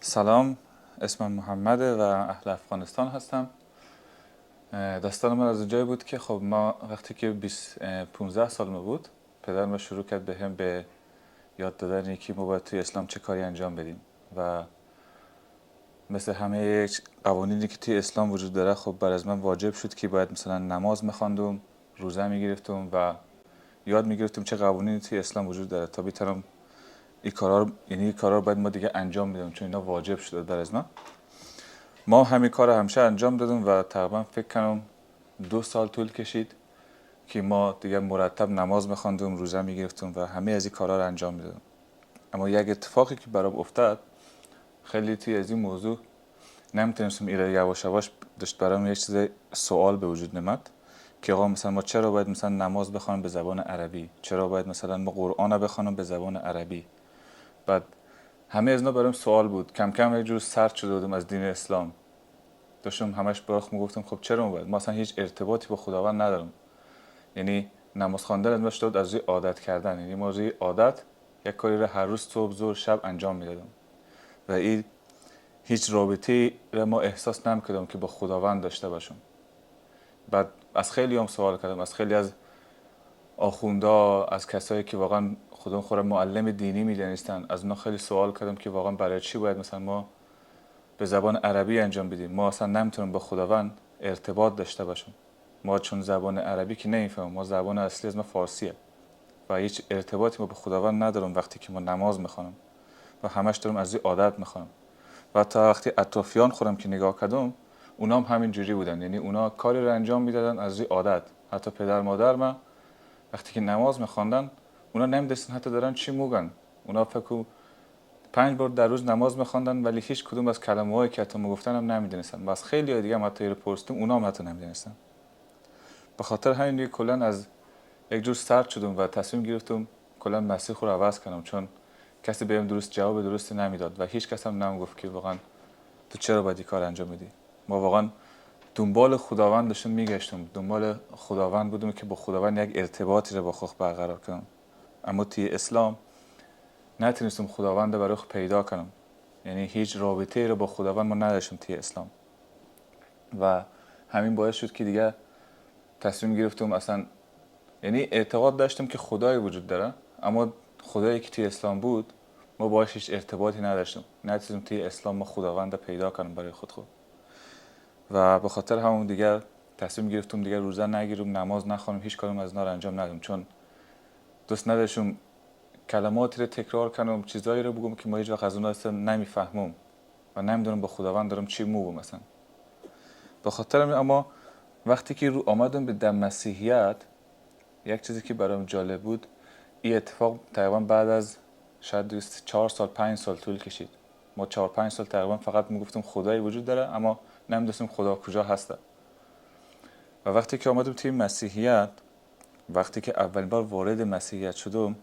سلام، اسمم محمده و اهل افغانستان هستم. داستان من از اونجایی بود که خب ما وقتی که 15 سال ما بود، پدرم شروع کرد به هم به یاد دادن که ما باید توی اسلام چه کاری انجام بدیم و مثل همه قوانینی که توی اسلام وجود داره، خب بر از من واجب شد که باید مثلا نماز میخواندم، روزه میگرفتم و یاد میگرفتم چه قوانینی توی اسلام وجود داره تا بتونم این کارا رو، یعنی این کارا رو باید ما دیگه انجام میدم چون اینا واجب شده بر از من. ما همین کار همیشه انجام دادیم و تقریبا فکر کنم 2 سال طول کشید که ما دیگه مرتب نماز میخواندیم، روزه میگرفتیم و همه از این کارا رو انجام میدادیم. اما یک اتفاقی که برام افتاد، خیلی توی از این موضوع نمیتونستم ایره، یواش یواش داشت برام یک چیز سوال به وجود نمد که آقا مثلا ما چرا باید مثلا نماز بخوانیم به زبان عربی، چرا باید مثلا ما قرآن رو بخوانیم به زبان عربی. بعد همه از اینا برام سوال بود. کم کم یه جور سرد شده بودم از دین اسلام، داشتم همش براخ میگفتم خب چرا باید، ما اصلا هیچ ارتباطی با خداوند ندارم. یعنی نماز خواندن از شد از روی عادت کردن، یعنی ما روی عادت یک کاری رو هر روز صبح ظهر شب انجام میدادم و این هیچ رابطه را ما احساس نمیکردم که با خداوند داشته باشم. بعد از خیلی هم سوال کردم، از خیلی از آخوندا، از کسایی که واقعا خودم خورم معلم دینی میدونستن، از اونا خیلی سوال کردم که واقعا برای چی باید مثلا ما به زبان عربی انجام بدیم. ما اصلا نمیتونیم با خداوند ارتباط داشته باشیم. ما چون زبان عربی که نمیفهمیم، ما زبان اصلی از ما فارسیه و هیچ ارتباطی ما به خداوند ندارم وقتی که ما نماز میخوانم و همش دارم از این عادت میخوانم. و تا وقتی اطرافیان خودم که نگاه کردم، اونا هم همین جوری بودن، یعنی اونا کاری رو انجام میدادن از این عادت. حتی پدر مادر من وقتی که نماز میخواندن، اونا نمیدونستن حتی دارن چی میگن. اونا فکر 5 بار در روز نماز میخواندن ولی هیچ کدوم از کلمه هایی که حتی میگفتن هم نمیدونستن. و از خیلی دیگه هم حتی رو پرسیدم، اونا هم حتی نمیدونستن. به خاطر همین دیگه کلا از یک جور سرد شدم و تصمیم گرفتم کلا مسیح رو عوض کنم، چون کسی بهم درست جواب درستی نمیداد و هیچ کس هم نمیگفت که واقعا تو چرا باید این کار انجام بدی. ما واقعا دنبال خداوند داشتم میگشتم، دنبال خداوند بودم که با خداوند یک ارتباطی رو با خود برقرار کنم. اما توی اسلام نتونستم خداوند رو برای خود پیدا کنم، یعنی هیچ رابطه رو با خداوند ما نداشتم توی اسلام. و همین باعث شد که دیگه تصمیم گرفتم اصلا، یعنی اعتقاد داشتم که خدای وجود داره، اما خدایی که توی اسلام بود ما باهاش هیچ ارتباطی نداشتم. نتونستم توی اسلام ما خداوند رو پیدا کنم برای خود. و به خاطر همون دیگه تصمیم گرفتم دیگه روزه نگیرم، نماز نخوانم، هیچ کارم از اینا رو انجام ندم، چون دوست نداشتم کلماتی رو تکرار کنم، چیزایی رو بگم که ما هیچ وقت از اونها اصلا نمیفهمم و نمیدونم با خداوند دارم چی میگم مثلا. به خاطر همین اما وقتی که رو آمدم به در مسیحیت، یک چیزی که برام جالب بود، این اتفاق تقریبا بعد از شاید 4 سال 5 سال طول کشید. ما 4 5 سال تقریبا فقط میگفتم خدایی وجود داره اما نمیدونستم خدا کجا هسته. و وقتی که آمدم توی مسیحیت، وقتی که اولین بار وارد مسیحیت شدم،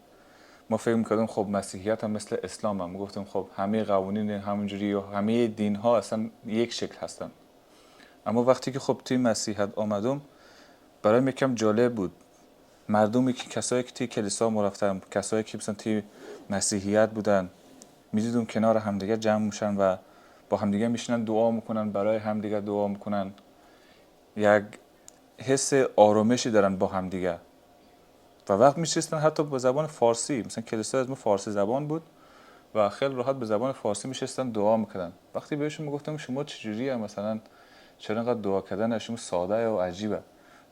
ما فکر می‌کردم خب مسیحیت هم مثل اسلام هم. گفتم خب همه قوانین همونجوری و همه دین ها اصلا یک شکل هستن. اما وقتی که خب توی مسیحیت آمدم، برام یکم جالب بود. مردمی که کسایی که توی کلیسا ما رفتن، کسایی که مثلا توی مسیحیت بودن، می‌دیدم کنار همدیگه جمع میشن و با همدیگه میشینن دعا میکنن، برای همدیگه دعا میکنن، یک حس آرامشی دارن با همدیگه. و وقت میشستن حتی به زبان فارسی، مثلا کلیسا از ما فارسی زبان بود و خیلی راحت به زبان فارسی میشستن دعا میکردن. وقتی بهشون میگفتم شما چجوریه، مثلا چرا انقدر دعا کردن شما ساده و عجیبه،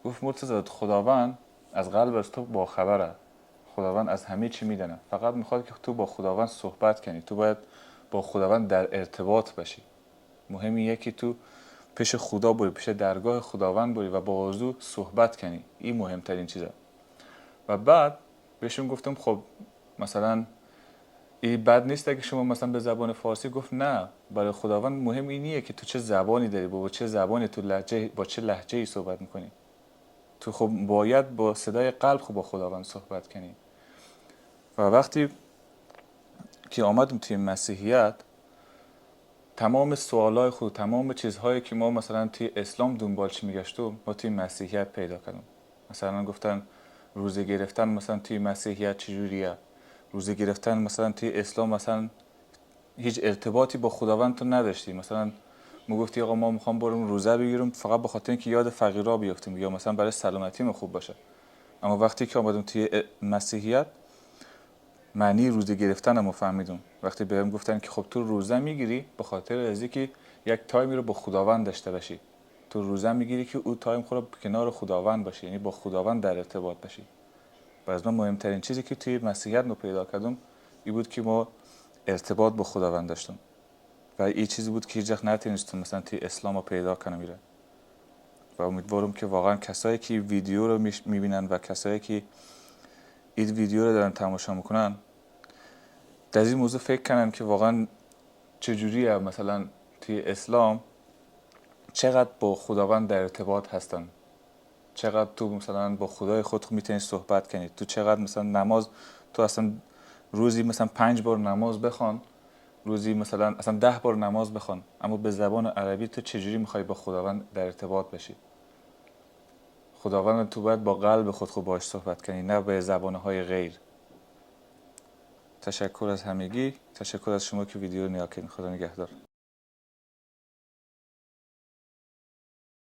گفت مرتضی خداوند از قلب از تو با خبره، خداوند از همه چی میدونه، فقط میخواد که تو با خداوند صحبت کنی، تو باید با خداوند در ارتباط باشی. مهمیه که تو پیش خدا بری، پیش درگاه خداوند بری و با او صحبت کنی، این مهمترین چیزه. و بعد بهشون گفتم خب مثلا این بد نیست اگه شما مثلا به زبان فارسی، گفت نه، برای خداوند مهم اینیه که تو چه زبانی داری، با چه زبانی تو لهجه، با چه لهجه‌ای صحبت میکنی. تو خب باید با صدای قلب خب با خداوند صحبت کنی. و وقتی که آمدم توی مسیحیت، تمام سوالای خود، تمام چیزهایی که ما مثلا توی اسلام دنبالش میگشتم، ما توی مسیحیت پیدا کردم. مثلا گفتن روزه گرفتن مثلا توی مسیحیت چجوریه، روزه گرفتن مثلا توی اسلام مثلا هیچ ارتباطی با خداوند تو نداشتی. مثلا ما گفتی آقا ما میخوام برم روزه بگیرم فقط به خاطر اینکه یاد فقیرا بیفتیم یا مثلا برای سلامتیم خوب باشه. اما وقتی که آمدم توی مسیحیت معنی روزه گرفتنمو فهمیدم. وقتی بهم گفتن که خب تو روزه میگیری به خاطر از اینکه یک تایمی رو با خداوند داشته باشی. تو روزه میگیری که او تایم خود کنار خداوند باشی، یعنی با خداوند در ارتباط باشی. و از من مهمترین چیزی که توی مسیحیت رو پیدا کردم این بود که ما ارتباط با خداوند داشتم و این چیزی بود که هیچ وقت نتونستم مثلا توی اسلام رو پیدا کنم میره. و امیدوارم که واقعا کسایی که ویدیو رو میبینن و کسایی که این ویدیو رو دارن تماشا میکنن در این موضوع فکر کنن که واقعا چجوریه مثلا توی اسلام چقدر با خداوند در ارتباط هستن، چقدر تو مثلا با خدای خود میتونی صحبت کنی، تو چقدر مثلا نماز تو اصلا روزی مثلا 5 بار نماز بخوان، روزی مثلا اصلا 10 بار نماز بخوان، اما به زبان عربی تو چجوری میخوای با خداوند در ارتباط بشی؟ خداوند تو باید با قلب خود خوب باش صحبت کنی، نه به زبانهای غیر. تشکر از همگی، تشکر از شما که ویدیو رو نگاه کردین. خدا نگهدار.